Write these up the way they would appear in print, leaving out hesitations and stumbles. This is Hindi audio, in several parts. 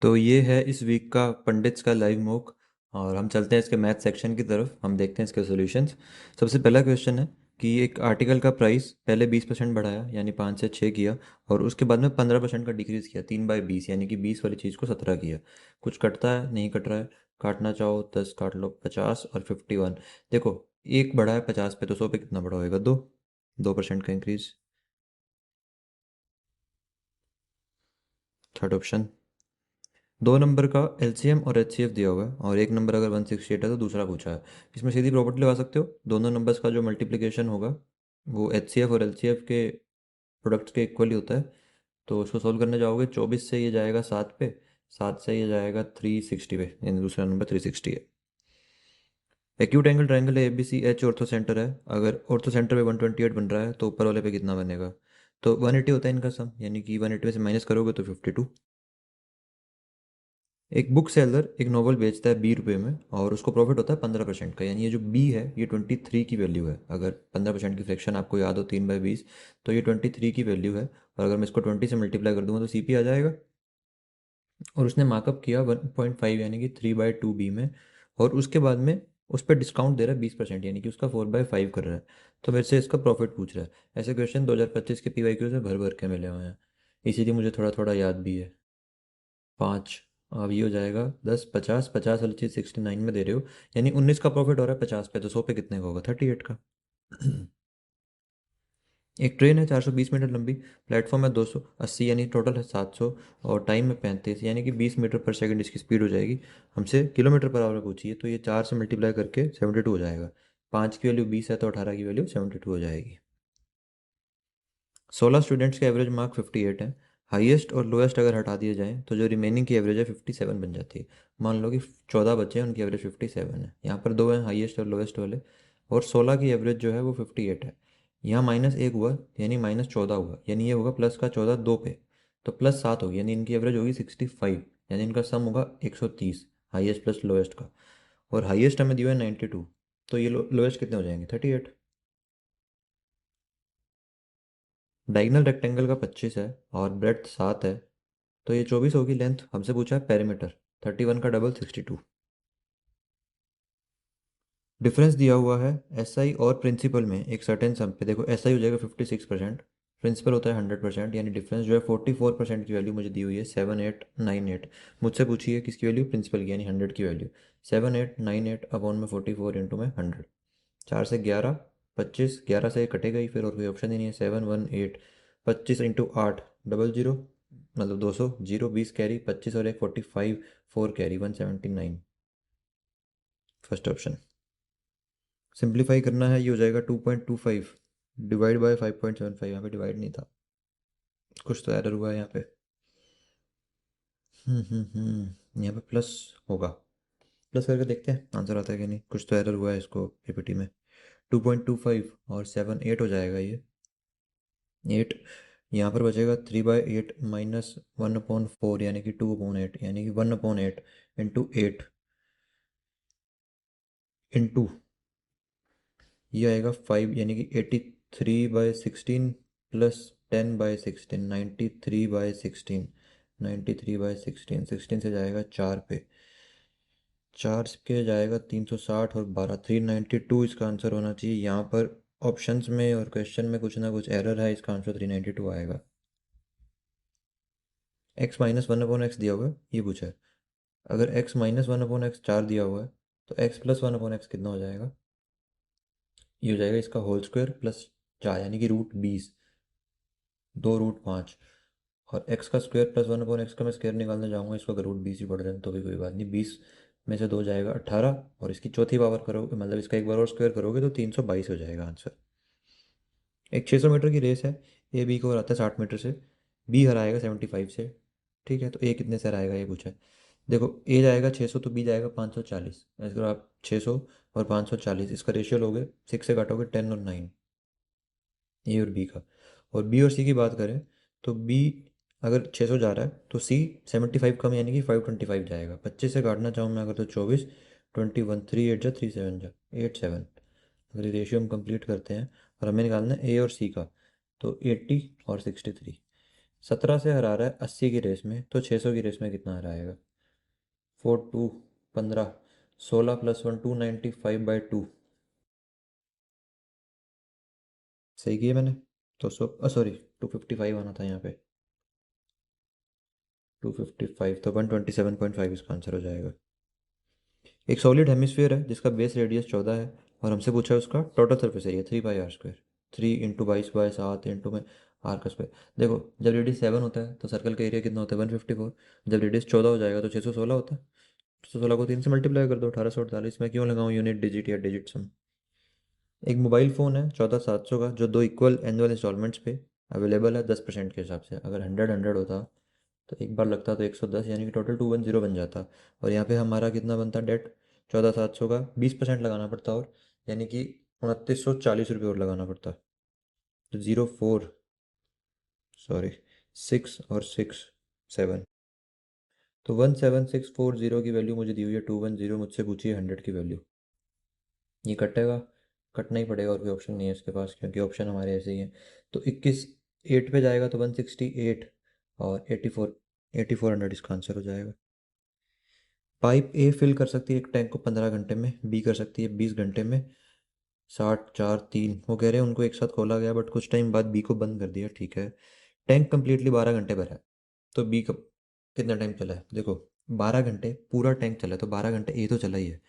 तो ये है इस वीक का पंडित्स का लाइव मॉक। और हम चलते हैं इसके मैथ सेक्शन की तरफ, हम देखते हैं इसके सॉल्यूशंस। सबसे पहला क्वेश्चन है कि एक आर्टिकल का प्राइस पहले 20% बढ़ाया यानी 5 से 6 किया, और उसके बाद में 15% का डिक्रीज किया 3/20 यानी कि 20 वाली चीज़ को 17 किया। कुछ कटता है नहीं कट रहा है, काटना चाहो 10 काट लो, 50 और 51। देखो, एक बढ़ा है 50 पे तो 100 पे कितना बढ़ा होएगा? 2% का इंक्रीज। थर्ड ऑप्शन, 2 नंबर का एलसीएम और एचसीएफ दिया हुआ है और एक नंबर अगर 168 है तो दूसरा पूछा है। इसमें सीधी प्रॉपर्टी लगा सकते हो, दोनों नंबर्स का जो मल्टीप्लिकेशन होगा वो एचसीएफ और एलसीएफ के प्रोडक्ट्स के इक्वली होता है। तो उसको सॉल्व करने जाओगे, 24 से ये जाएगा 7 पे, 7 से ये जाएगा 360 पे, यानी दूसरा नंबर 360 है। एक्यूट एंगल ट्रायंगल है एबीसी, एच ऑर्थो सेंटर है। अगर ऑर्थो सेंटर पे 128 बन रहा है तो ऊपर वाले पे कितना बनेगा? तो 180 होता है इनका सम, यानी कि 180 में से माइनस करोगे तो 52। एक बुक सेलर एक नॉवल बेचता है 20 रुपये में और उसको प्रॉफिट होता है 15% का, यानी ये जो बी है ये 23 की वैल्यू है। अगर 15% की फ्रैक्शन आपको याद हो 3/20, तो ये 23 की वैल्यू है। और अगर मैं इसको 20 से मल्टीप्लाई कर दूंगा तो सीपी आ जाएगा। और उसने मार्कअप किया 1.5 यानी कि 3/2 बी में, और उसके बाद में उस पर डिस्काउंट दे रहा है 20% यानी कि उसका 4/5 कर रहा है। तो मेरे से इसका प्रॉफिट पूछ रहा है। ऐसे क्वेश्चन 2025 के पीवाईक्यू से भर भर के मिले हुए हैं, इसीलिए मुझे थोड़ा थोड़ा याद भी है। 5। अब ये हो जाएगा 10, 50, 50 वाली चीज़ 69 में दे रहे हो, यानी 19 का प्रॉफिट हो रहा है 50 पे, तो 100 पे कितने का होगा? 38 का। एक ट्रेन है 420 मीटर लंबी, प्लेटफॉर्म है 280 यानी टोटल है 700, और टाइम में 35 यानी कि 20 मीटर पर सेकंड इसकी स्पीड हो जाएगी। हमसे किलोमीटर पर आवर पूछी है, तो ये 4 से मल्टीप्लाई करके 72 हो जाएगा। 5 की वैल्यू 20 है तो 18 की वैल्यू 72 हो जाएगी। 16 स्टूडेंट्स के एवरेज मार्क 58 है। हाईएस्ट और लोएस्ट अगर हटा दिए जाएँ तो जो रिमेनिंग की एवरेज है 57 बन जाती है। मान लो कि 14 बच्चे हैं, उनकी एवरेज 57 है। यहाँ पर दो हैं हाईएस्ट और लोएस्ट वाले, और 16 की एवरेज जो है वो 58 है। यहाँ -1 हुआ यानी -14 हुआ, यानी ये होगा प्लस का 14 2 पे, तो +7 होगी, यानी इनकी एवरेज होगी 65, यानी इनका सम होगा 130, हाईएस्ट प्लस लोएस्ट का। और हाईएस्ट हमें दिया है 92, तो ये लोएस्ट कितने हो जाएंगे? 38। डायगनल रेक्टेंगल का 25 है और ब्रेड्थ 7 है, तो ये 24 होगी लेंथ। हमसे पूछा है पेरीमीटर, 31 का डबल 62। डिफरेंस दिया हुआ है एसआई और प्रिंसिपल में एक सर्टेन सम पे। देखो एसआई हो जाएगा 56%, प्रिंसिपल होता है 100%, यानी डिफरेंस जो है 44% की वैल्यू मुझे दी हुई है 7898। मुझसे पूछी है किसकी वैल्यू? प्रिंसिपल की, यानी 100 की वैल्यू। 7898 अपॉन में 44 इंटू में 100। 4 से 11, 25, 11 से कटेगा ही फिर, और कोई ऑप्शन ही नहीं है। 718, 25 इंटू 8 00, मतलब 200, 0 20 कैरी, 25 और 1 45, 4 कैरी 179। First option. सिंप्लीफाई करना है, ये हो जाएगा 2.25 डिवाइड बाय 5.75। यहाँ पे डिवाइड नहीं था, कुछ तो एरर हुआ है यहाँ पे। यहाँ पे प्लस होगा, प्लस करके देखते हैं आंसर आता है कि नहीं। कुछ तो एरर हुआ है इसको पीपीटी में। 2.25 और 7 8 हो जाएगा ये। 8, यहाँ पर बचेगा 3/8 माइनस 1/4 यानी कि 2/8, यानी कि 1/8 इंटू 8 इंटू ये आएगा 5, यानी कि 83/16 प्लस 10/16, 93/16, 93/16, 16 से जाएगा 4 पे, 4 के जाएगा 360 और 12, 392 इसका आंसर होना चाहिए। यहाँ पर ऑप्शंस में और क्वेश्चन में कुछ ना कुछ एरर है, इसका आंसर 392 आएगा। x -1/x दिया हुआ है, ये पूछा है। अगर x -1/x 4 दिया हुआ है तो x + 1/x कितना हो जाएगा? ये हो जाएगा इसका होल स्क्वायर प्लस 4, यानी कि √20, 2√5। और x का स्क्वायर प्लस 1/x का मैं स्क्वायर निकालने जाऊंगा, इसको अगर √20 ही पड़ जाए तो भी कोई बात नहीं। 20 में से 2 जाएगा 18, और इसकी चौथी पावर करोगे, मतलब इसका एक बार और स्क्वायर करोगे तो 322 हो जाएगा आंसर। एक 600 मीटर की रेस है, ए बी को हराता है 60 मीटर से, बी हराएगा 75 से। ठीक है, तो ए कितने से हराएगा ये पूछा है। देखो ए जाएगा 600 तो बी जाएगा 540। अगर आप 600 और 540 इसका रेशियो लोगे, 6 से काटोगे 10 और 9, ए और बी का। और बी और सी की बात करें तो बी अगर 600 जा रहा है तो सी 75 कम, यानी कि 525 जाएगा। 25 से काटना चाहूँ मैं अगर तो 24, 21, 3 8 जा 3 7 जा 8 7। अगर ये रेशियो हम कंप्लीट करते हैं और हमें निकालना है ए और सी का, तो 80 और 63, 17 से हरा रहा है 80 की रेस में, तो 600 की रेस में कितना हराएगा? 4 2 15, 16 + 1 295/2। सही किया मैंने। तो सॉरी, 255 आना था यहाँ पे। 255, तो 127.5 इसका आंसर हो जाएगा। एक सॉलिड हेमिस्फीयर है जिसका बेस रेडियस 14 है, और हमसे पूछा है उसका total surface area 3/r²। 3 × 22/7 into में आर का स्क्वायर। देखो, जब रेडियस 7 होता है तो सर्कल का एरिया कितना होता है? 154। जब रेडियस 14 हो जाएगा तो 616 होता है। 616 को 3 से मल्टीप्लाई कर दो, 1848। मैं क्यों लगाऊँ यूनिट डिजिट या डिजिट सम? एक मोबाइल फ़ोन है 14700 का, जो 2 इक्वल एनुअल इंस्टॉलमेंट्स पे अवेलेबल है 10% के हिसाब से। अगर 100 होता तो एक बार लगता तो 110, यानी कि टोटल 210 बन जाता। और यहाँ पे हमारा कितना बनता डेट? 14700 का 20% लगाना पड़ता, और यानी कि 2940 रुपये और लगाना पड़ता। तो 04, सॉरी, 6 और 6 7, तो 17640 की वैल्यू मुझे दी हुई है। 210 मुझसे पूछी है 100 की वैल्यू। ये कटेगा, कटना ही पड़ेगा, और कोई ऑप्शन नहीं है इसके पास, क्योंकि ऑप्शन हमारे ऐसे ही हैं। तो 21 8 पे जाएगा तो 168, और 8400 इसका आंसर हो जाएगा। पाइप ए फिल कर सकती है एक टैंक को 15 घंटे में, बी कर सकती है 20 घंटे में। 60 4 3, वो कह रहे हैं उनको एक साथ खोला गया बट कुछ टाइम बाद बी को बंद कर दिया, ठीक है। टैंक कम्प्लीटली 12 घंटे भरा है, तो बी कब कितना टाइम चला है? देखो, 12 घंटे पूरा टैंक चला है, तो 12 घंटे ए तो चला ही है।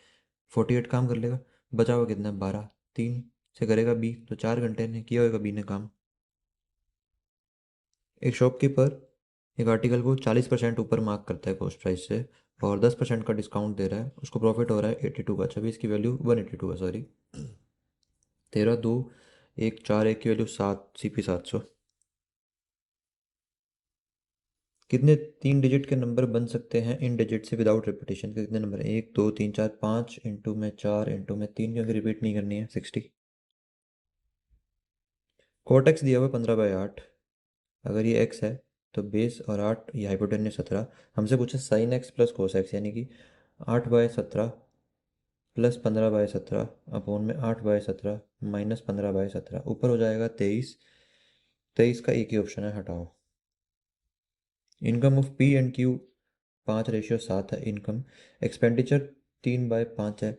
48 काम कर लेगा, बचा हुआ कितना है? 12। 3 से करेगा बी, तो 4 घंटे ने किया होगा बी ने काम। एक शॉपकीपर एक आर्टिकल को 40% ऊपर मार्क करता है कॉस्ट प्राइस से, और 10% का डिस्काउंट दे रहा है, उसको प्रॉफिट हो रहा है 82 का। 26 की वैल्यू 182 का, सॉरी। 13 2 1 4 1 की वैल्यू 7, CP 700। कितने 3 डिजिट के नंबर बन सकते हैं इन डिजिट से विदाउट रिपीटेशन के? कितने नंबर हैं? 1 2 3 4 5 इंटू में 4 इंटू में 3, क्योंकि रिपीट नहीं करनी है। 60। कोटेक्स दिया हुआ 15/8। अगर ये एक्स है तो बेस और 8, ये हाइपोटेन्यूज 17। हमसे पूछा sine x plus cos x, यानी कि 8/17 प्लस 15/17 अपोन में 8/17 माइनस 15/17, ऊपर हो जाएगा 23। 23 का एक ही ऑप्शन है, हटाओ। Income of P and Q 5/7 है इनकम। एक्सपेंडिचर 3/5 है।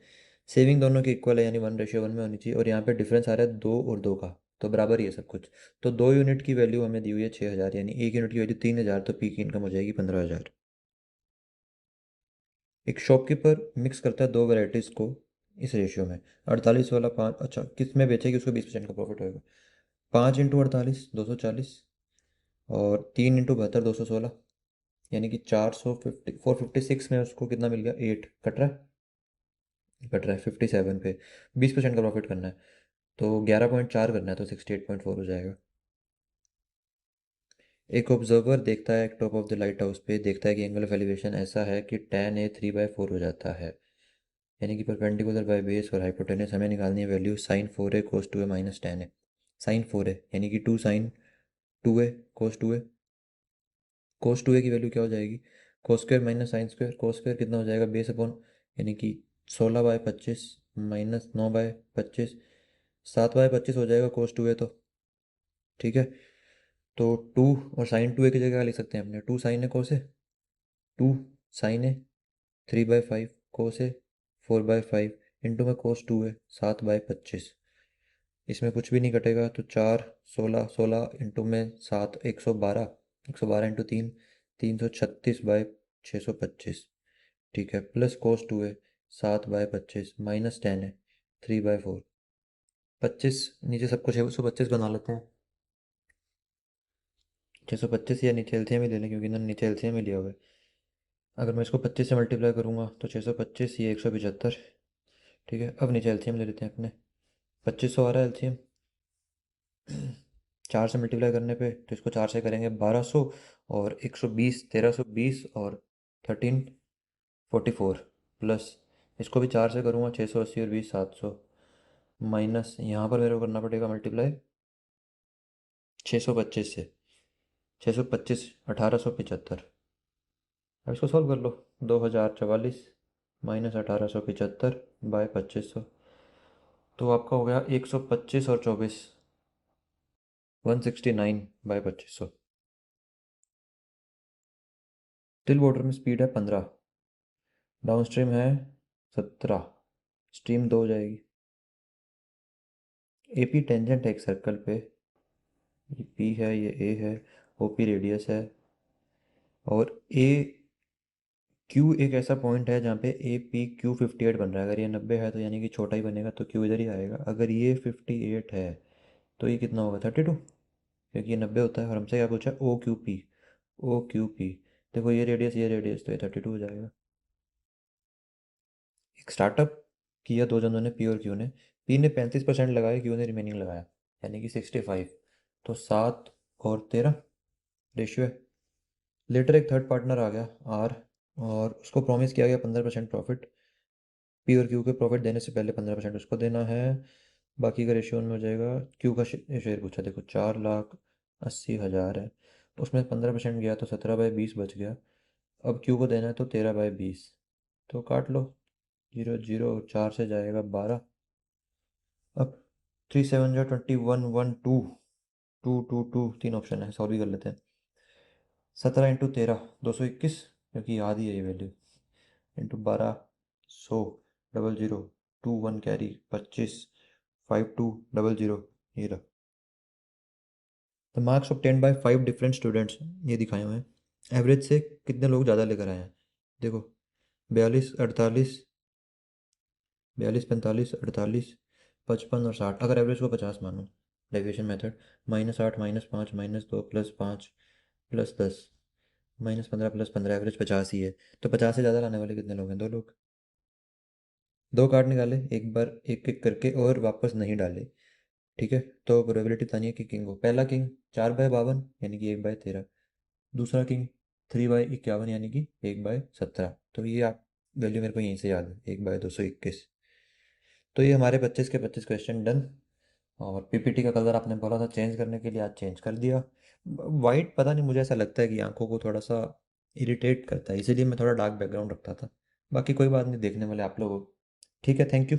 सेविंग दोनों की इक्वल है, यानी 1/1 में होनी चाहिए, और यहाँ पे डिफरेंस आ रहा है 2 और 2 का, तो बराबर ही है सब कुछ। तो 2 यूनिट की वैल्यू हमें दी हुई है 6000, यानी 1 यूनिट की वैल्यू 3000, तो पी की इनकम हो जाएगी 15,000। एक शॉपकीपर मिक्स करता है दो वैरायटीज़ को इस रेशियो में। 48 वाला 5, अच्छा किस में बेचेगी? उसको 20% का प्रॉफिट होगा। 5 × 48 240, और 3 × 72 216, यानी कि 456 में उसको कितना मिल गया? 8। कट रहा है? कट रहा है 57 पे। 20% का प्रॉफिट करना है, तो 11.4 करना है, तो 68.4 हो जाएगा। एक ऑब्जर्वर देखता है top of the light house पे, देखता है कि एंगल ऑफ एलिवेशन ऐसा है कि tan A 3/4 हो जाता है, यानी कि परपेंडिकुलर बाय बेस और हाइपोटेनस। हमें निकालनी है value sine 4A cos 2A minus tan A। Sine 4A यानी कि 2 साइन 2A कोस 2A। कोस 2A की वैल्यू क्या हो जाएगी? Cos square minus sine square. Cos square कितना हो जाएगा? बेस अपॉन, यानी कि 16/25 माइनस 9/25, 7/25 हो जाएगा कोस 2A तो, ठीक है। तो 2 और साइन 2A की जगह क्या लिख सकते हैं अपने? 2 साइन ए कोस ए, 2 साइन ए 3/5 कोस ए 4/5 इंटू में कोस 2A 7/25। इसमें कुछ भी नहीं कटेगा, तो 4 16 16 इंटू में 7 112, 112 इंटू 3 336/625, ठीक है। प्लस कोस 2A 7/25 माइनस 10 है 3/4। 25 नीचे सबको 625 बना लेते हैं। 625 या नीचे एलसीएम ही ले लें, क्योंकि इन्होंने नीचे एलसीएम ही लिया हुआ है। अगर मैं इसको 25 से मल्टीप्लाई करूँगा तो 625, ये 175, ठीक है। अब नीचे एलसीएम ले लेते हैं अपने। 2500 आ रहा है एलसीएम, 4 से मल्टीप्लाई करने पे, तो इसको 4 से करेंगे 1200, और 120 1320, और 1344, प्लस इसको भी 4 से करूँगा 680, और 20 700, माइनस यहाँ पर मेरे को करना पड़ेगा मल्टीप्लाई 625 से। 625 1875। अब इसको सॉल्व कर लो। 2044 माइनस 1875/2500, तो आपका हो गया 125 और 24, 169/2500। टिल वाटर में स्पीड है 15, डाउन स्ट्रीम है 17, स्ट्रीम 2 हो जाएगी। ए पी टेंजेंट है एक सर्कल पे, ये पी है, ये ए है, ओ पी रेडियस है, और ए क्यू एक ऐसा पॉइंट है जहाँ पे ए पी क्यू 58 बन रहा है। अगर ये 90 है तो यानी कि छोटा ही बनेगा, तो क्यू इधर ही आएगा। अगर ये 58 है तो ये कितना होगा, 32, क्योंकि ये 90 होता है। और हमसे क्या पूछा, O Q P, O Q P. देखो ये रेडियस, तो ये 32 हो जाएगा। एक स्टार्टअप किया दो जनों ने, पी और क्यू ने। पी ने 35% लगाया, क्यू ने रिमेनिंग लगाया, यानी कि 65। तो 7 और 13 रेशियो है। लेटर एक थर्ड पार्टनर आ गया, आर, और उसको प्रॉमिस किया गया 15% प्रॉफिट। पी और क्यू के प्रॉफिट देने से पहले 15% उसको देना है। बाकी का रेशियो में हो जाएगा। क्यू का शेयर पूछा, देखो 4,80,000 है, उसमें 15% गया तो 17/20 बच गया। अब क्यू को देना है तो 13/20, तो काट लो, 0 0, 4 से जाएगा 12। अब 3 7 जा 21 1 2, 2 2 2, तीन ऑप्शन है, सॉल्व भी कर लेते हैं। 17 × 13 221, क्योंकि याद ही है ये वैल्यू, इंटू 12 100, 0 0, 2 1 कैरी 25, 5 2 0 0, ये रहा। The marks obtained by 5 different students, ये दिखाए हुए हैं। एवरेज से कितने लोग ज़्यादा लेकर आए हैं, देखो 42 48, 42 45 48, 55 और 60। अगर एवरेज को 50 मानो, डेविएशन मेथड, -8 -5 -2 +5 +10, -15 +15, एवरेज 50 ही है। तो 50 से ज़्यादा लाने वाले कितने लोग हैं, 2 लोग। 2 कार्ड निकाले, एक बार एक एक करके, और वापस नहीं डाले, ठीक है। तो प्रोबेबिलिटी बतानी है कि किंग हो। पहला किंग 4/52 यानी कि 1/13, दूसरा किंग 3/51 यानी कि 1/17। तो ये आप वैल्यू मेरे को यहीं से याद है, 1/221। तो ये हमारे 25 के 25 क्वेश्चन डन। और पीपीटी का कलर आपने बोला था चेंज करने के लिए, आज चेंज कर दिया। वाइट पता नहीं, मुझे ऐसा लगता है कि आंखों को थोड़ा सा इरिटेट करता है, इसीलिए मैं थोड़ा डार्क बैकग्राउंड रखता था। बाकी कोई बात नहीं, देखने वाले आप लोग हो। ठीक है, थैंक यू।